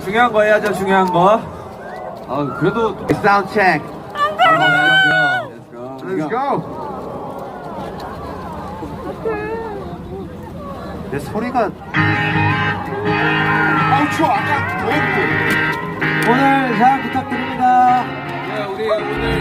중요한 거 해야죠, 중요한 거. 그래도 사운드체크. Let's go. 내 소리가 추워. 아까 더웠고. 오늘 잘 부탁드립니다. 우리 오늘